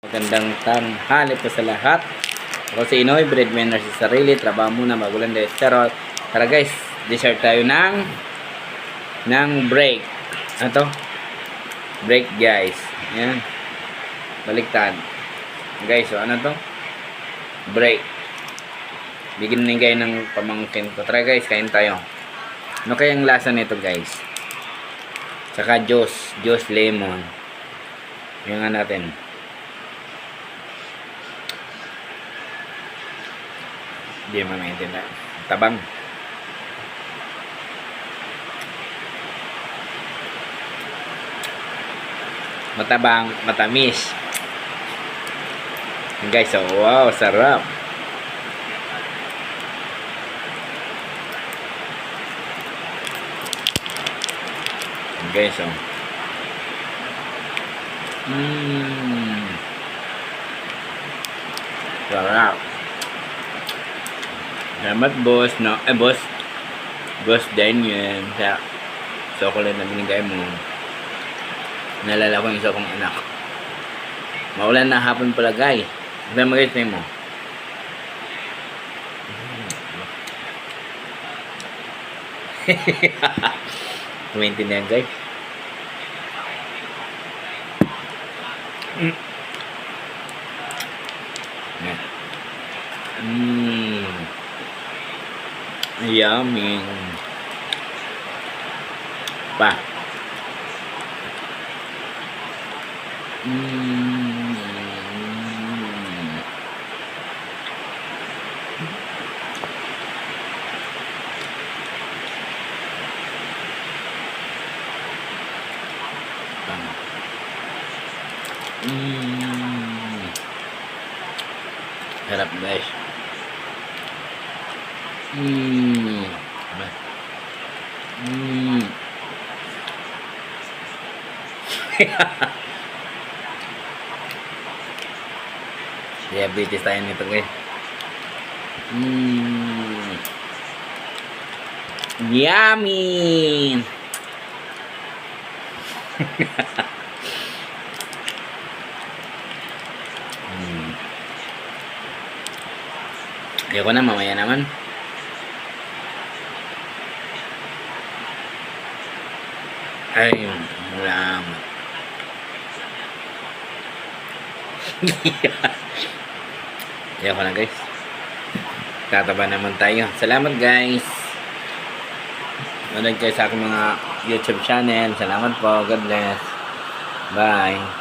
Magandang tanghali po sa lahat. Ako si Inoy, breadwinner sa sarili. Trabaho muna, magulang guys. Pero, tara guys, dessert tayo ng break. Ano to? Break guys. Yan. Baliktad. Guys, so ano to? Break. Bigyan na kayo ng pamangkin ko. Tara guys, kain tayo. Ano kayang lasa nito guys? Saka juice lemon. Yan nga natin. Hindi mo maintindihan. Tabang. Matabang, matamis. Guys, so wow, sarap. Guys, so sarap. Salamat boss, no? Boss Daniel sa chocolate na binigay mo. Naalala ko yung isa kong anak. Maulan na hapon pala guys. Ano mag-isip mo? Maintindihan guys. Yummy. Pa. Harap guys. Diabetes tayo nito guys. Yummy. Ayoko na, mamaya naman. Ay, salamat. Ayoko na guys. Tataba naman tayo. Salamat guys. Manood kayo sa aking mga YouTube channel. Salamat po. God bless. Bye.